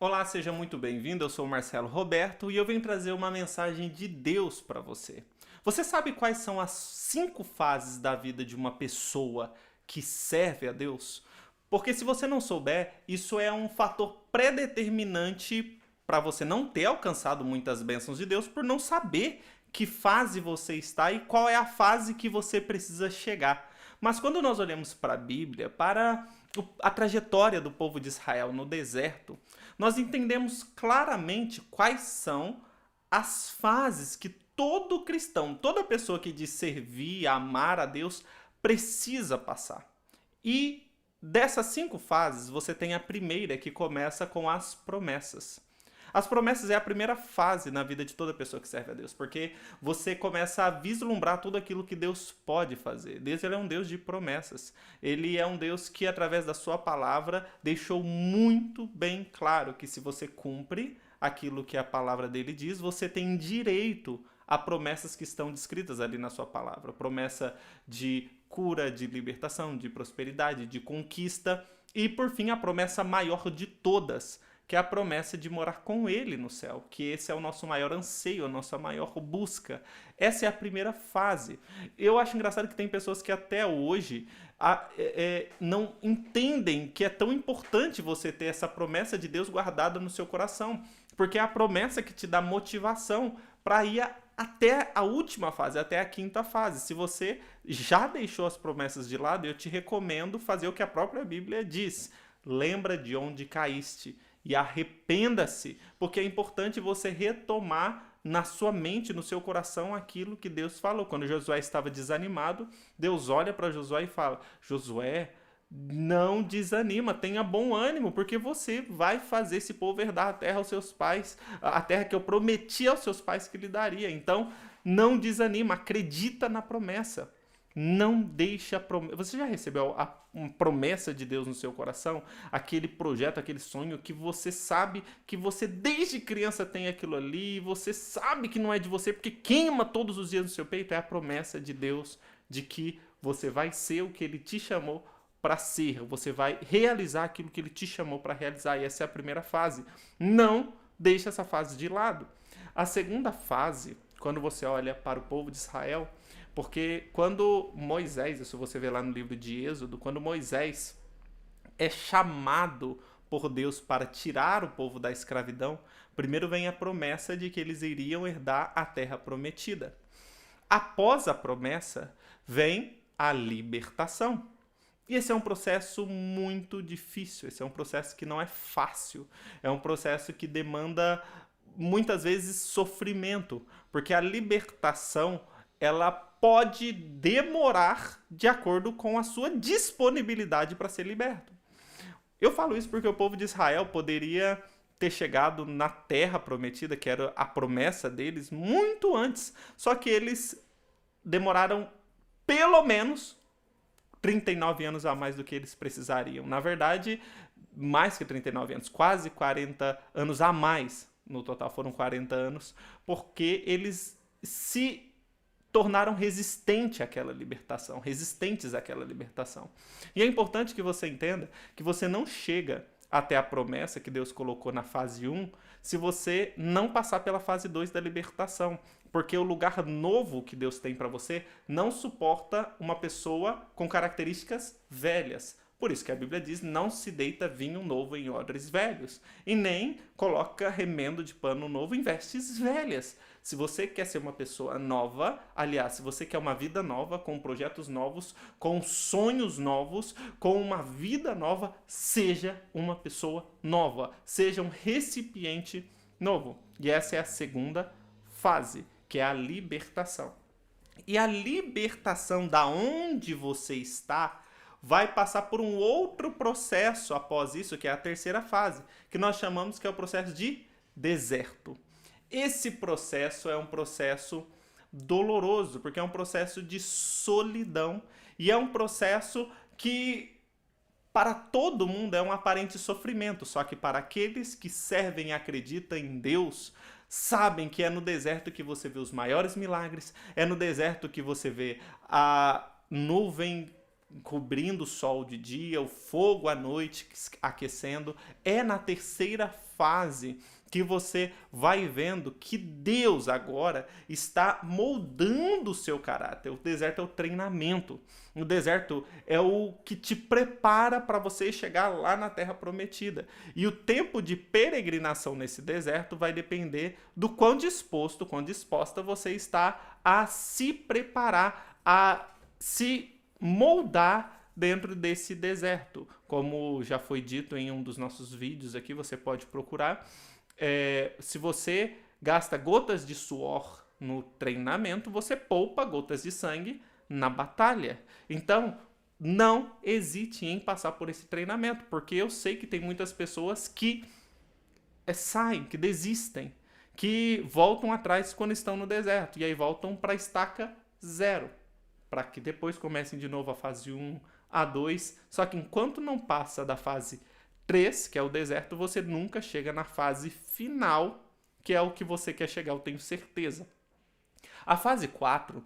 Olá, seja muito bem-vindo. Eu sou o Marcelo Roberto e eu venho trazer uma mensagem de Deus para você. Você sabe quais são as 5 fases da vida de uma pessoa que serve a Deus? Porque se você não souber, isso é um fator predeterminante para você não ter alcançado muitas bênçãos de Deus por não saber que fase você está e qual é a fase que você precisa chegar. Mas quando nós olhamos para a Bíblia, para a trajetória do povo de Israel no deserto, nós entendemos claramente quais são as fases que todo cristão, toda pessoa que diz servir, amar a Deus, precisa passar. E dessas 5 fases, você tem a primeira que começa com as promessas. As promessas é a primeira fase na vida de toda pessoa que serve a Deus, porque você começa a vislumbrar tudo aquilo que Deus pode fazer. Deus ele é um Deus de promessas. Ele é um Deus que, através da sua palavra, deixou muito bem claro que se você cumpre aquilo que a palavra dele diz, você tem direito a promessas que estão descritas ali na sua palavra. Promessa de cura, de libertação, de prosperidade, de conquista e, por fim, a promessa maior de todas, que é a promessa de morar com Ele no céu, que esse é o nosso maior anseio, a nossa maior busca. Essa é a primeira fase. Eu acho engraçado que tem pessoas que até hoje não entendem que é tão importante você ter essa promessa de Deus guardada no seu coração, porque é a promessa que te dá motivação para ir até a última fase, até a 5ª fase. Se você já deixou as promessas de lado, eu te recomendo fazer o que a própria Bíblia diz. Lembra de onde caíste e arrependa-se, porque é importante você retomar na sua mente, no seu coração, aquilo que Deus falou. Quando Josué estava desanimado, Deus olha para Josué e fala: Josué, não desanima, tenha bom ânimo, porque você vai fazer esse povo herdar a terra aos seus pais, a terra que eu prometi aos seus pais que lhe daria. Então, não desanima, acredita na promessa. Não deixa a promessa. Você já recebeu uma promessa de Deus no seu coração? Aquele projeto, aquele sonho que você sabe que você desde criança tem aquilo ali, você sabe que não é de você, porque queima todos os dias no seu peito. É a promessa de Deus de que você vai ser o que Ele te chamou para ser. Você vai realizar aquilo que Ele te chamou para realizar. E essa é a primeira fase. Não deixa essa fase de lado. A segunda fase, quando você olha para o povo de Israel, porque quando Moisés, isso você vê lá no livro de Êxodo, quando Moisés é chamado por Deus para tirar o povo da escravidão, primeiro vem a promessa de que eles iriam herdar a terra prometida. Após a promessa, vem a libertação. E esse é um processo muito difícil, esse é um processo que não é fácil, é um processo que demanda muitas vezes sofrimento, porque a libertação ela pode demorar de acordo com a sua disponibilidade para ser liberto. Eu falo isso porque o povo de Israel poderia ter chegado na terra prometida, que era a promessa deles, muito antes. Só que eles demoraram pelo menos 39 anos a mais do que eles precisariam. Na verdade, mais que 39 anos, quase 40 anos a mais. No total foram 40 anos, porque eles se tornaram resistentes àquela libertação. E é importante que você entenda que você não chega até a promessa que Deus colocou na fase 1 se você não passar pela fase 2 da libertação. Porque o lugar novo que Deus tem para você não suporta uma pessoa com características velhas. Por isso que a Bíblia diz: não se deita vinho novo em odres velhos, e nem coloca remendo de pano novo em vestes velhas. Se você quer ser uma pessoa nova, aliás, se você quer uma vida nova, com projetos novos, com sonhos novos, com uma vida nova, seja uma pessoa nova, seja um recipiente novo. E essa é a segunda fase, que é a libertação. E a libertação da onde você está vai passar por um outro processo após isso, que é a terceira fase, que nós chamamos que é o processo de deserto. Esse processo é um processo doloroso, porque é um processo de solidão e é um processo que para todo mundo é um aparente sofrimento, só que para aqueles que servem e acreditam em Deus, sabem que é no deserto que você vê os maiores milagres, é no deserto que você vê a nuvem cobrindo o sol de dia, o fogo à noite aquecendo. É na terceira fase que você vai vendo que Deus agora está moldando o seu caráter. O deserto é o treinamento. O deserto é o que te prepara para você chegar lá na Terra Prometida. E o tempo de peregrinação nesse deserto vai depender do quão disposto, quão disposta você está a se preparar, a se moldar dentro desse deserto. Como já foi dito em um dos nossos vídeos aqui, você pode procurar. Se você gasta gotas de suor no treinamento, você poupa gotas de sangue na batalha. Então, não hesite em passar por esse treinamento, porque eu sei que tem muitas pessoas que saem, que desistem, que voltam atrás quando estão no deserto, e aí voltam para a estaca 0, para que depois comecem de novo a fase 1, a 2, só que enquanto não passa da fase 3, que é o deserto, você nunca chega na fase final, que é o que você quer chegar, eu tenho certeza. A fase 4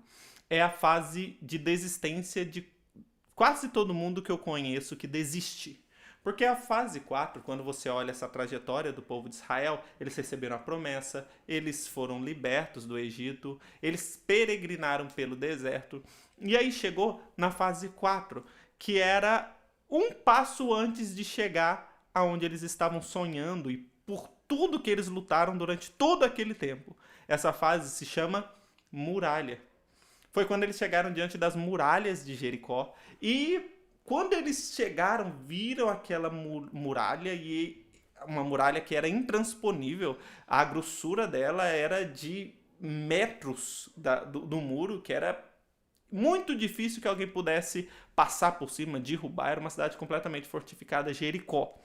é a fase de desistência de quase todo mundo que eu conheço que desiste. Porque a fase 4, quando você olha essa trajetória do povo de Israel, eles receberam a promessa, eles foram libertos do Egito, eles peregrinaram pelo deserto, e aí chegou na fase 4, que era um passo antes de chegar aonde eles estavam sonhando e por tudo que eles lutaram durante todo aquele tempo. Essa fase se chama muralha. Foi quando eles chegaram diante das muralhas de Jericó e quando eles chegaram, viram aquela muralha, e uma muralha que era intransponível, a grossura dela era de metros do muro, que era muito difícil que alguém pudesse passar por cima, derrubar. Era uma cidade completamente fortificada, Jericó.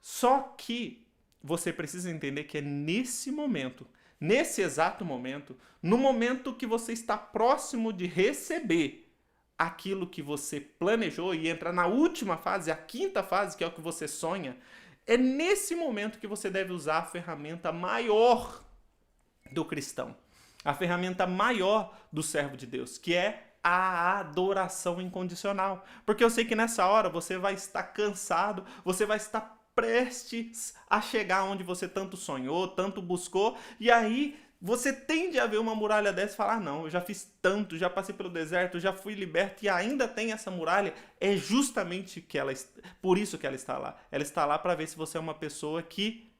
Só que você precisa entender que é nesse momento, nesse exato momento, no momento que você está próximo de receber aquilo que você planejou e entrar na última fase, a 5ª fase, que é o que você sonha, é nesse momento que você deve usar a ferramenta maior do cristão, a ferramenta maior do servo de Deus, que é a adoração incondicional. Porque eu sei que nessa hora você vai estar cansado, você vai estar prestes a chegar onde você tanto sonhou, tanto buscou, e aí você tende a ver uma muralha dessa e falar, não, eu já fiz tanto, já passei pelo deserto, já fui liberto e ainda tem essa muralha. É justamente por isso que ela está lá. Ela está lá para ver se você é uma pessoa que,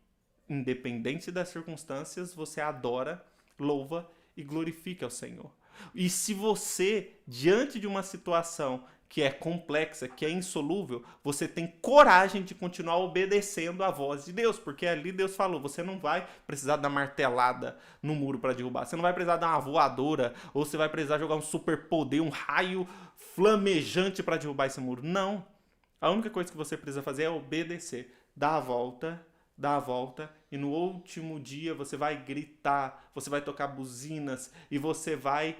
independente das circunstâncias, você adora, louva e glorifica ao Senhor. E se você, diante de uma situação que é complexa, que é insolúvel, você tem coragem de continuar obedecendo à voz de Deus, porque ali Deus falou, você não vai precisar dar martelada no muro para derrubar, você não vai precisar dar uma voadora, ou você vai precisar jogar um superpoder, um raio flamejante para derrubar esse muro. Não. A única coisa que você precisa fazer é obedecer, dar a volta, e no último dia você vai gritar, você vai tocar buzinas, e você vai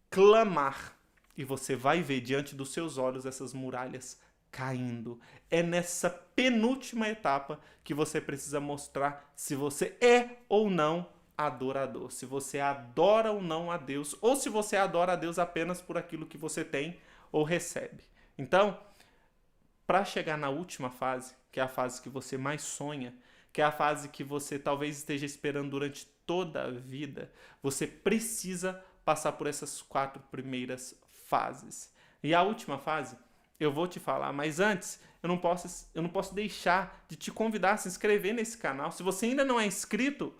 clamar, e você vai ver diante dos seus olhos essas muralhas caindo. É nessa penúltima etapa que você precisa mostrar se você é ou não adorador, se você adora ou não a Deus, ou se você adora a Deus apenas por aquilo que você tem ou recebe. Então, para chegar na última fase, que é a fase que você mais sonha, que é a fase que você talvez esteja esperando durante toda a vida, você precisa passar por essas 4 primeiras fases. E a última fase, eu vou te falar, mas antes, eu não posso deixar de te convidar a se inscrever nesse canal. Se você ainda não é inscrito,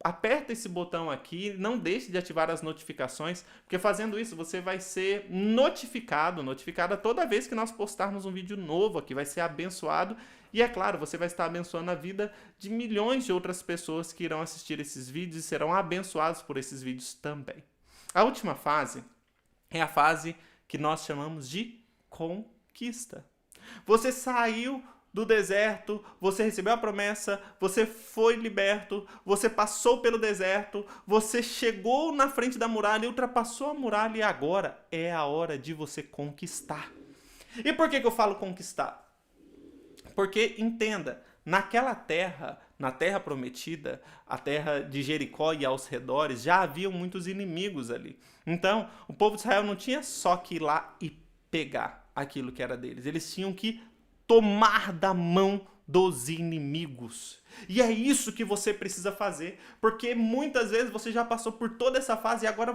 aperta esse botão aqui, não deixe de ativar as notificações, porque fazendo isso você vai ser notificada toda vez que nós postarmos um vídeo novo aqui, vai ser abençoado. E é claro, você vai estar abençoando a vida de milhões de outras pessoas que irão assistir esses vídeos e serão abençoados por esses vídeos também. A última fase é a fase que nós chamamos de conquista. Você saiu do deserto, você recebeu a promessa, você foi liberto, você passou pelo deserto, você chegou na frente da muralha, ultrapassou a muralha e agora é a hora de você conquistar. E por que eu falo conquistar? Porque, entenda, naquela terra, na terra prometida, a terra de Jericó e aos redores, já haviam muitos inimigos ali. Então, o povo de Israel não tinha só que ir lá e pegar aquilo que era deles. Eles tinham que tomar da mão dos inimigos. E é isso que você precisa fazer, porque muitas vezes você já passou por toda essa fase e agora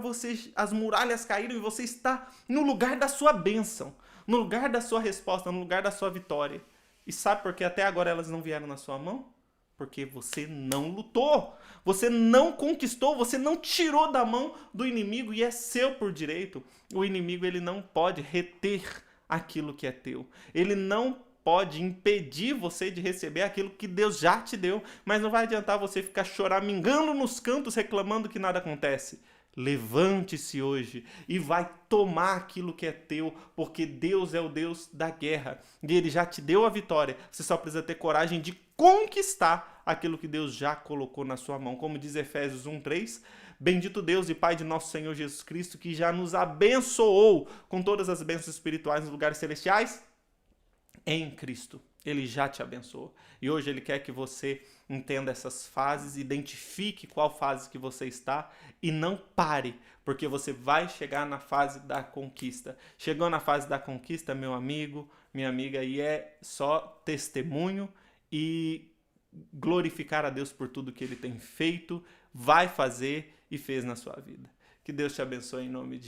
as muralhas caíram e você está no lugar da sua bênção, no lugar da sua resposta, no lugar da sua vitória. E sabe por que até agora elas não vieram na sua mão? Porque você não lutou, você não conquistou, você não tirou da mão do inimigo e é seu por direito. O inimigo, ele não pode reter aquilo que é teu. Ele não pode impedir você de receber aquilo que Deus já te deu, mas não vai adiantar você ficar choramingando nos cantos reclamando que nada acontece. Levante-se hoje e vai tomar aquilo que é teu, porque Deus é o Deus da guerra e Ele já te deu a vitória. Você só precisa ter coragem de conquistar aquilo que Deus já colocou na sua mão. Como diz Efésios 1:3, bendito Deus e Pai de nosso Senhor Jesus Cristo, que já nos abençoou com todas as bênçãos espirituais nos lugares celestiais em Cristo. Ele já te abençoou. E hoje Ele quer que você entenda essas fases, identifique qual fase que você está e não pare, porque você vai chegar na fase da conquista. Chegou na fase da conquista, meu amigo, minha amiga, e é só testemunho e glorificar a Deus por tudo que Ele tem feito, vai fazer e fez na sua vida. Que Deus te abençoe em nome de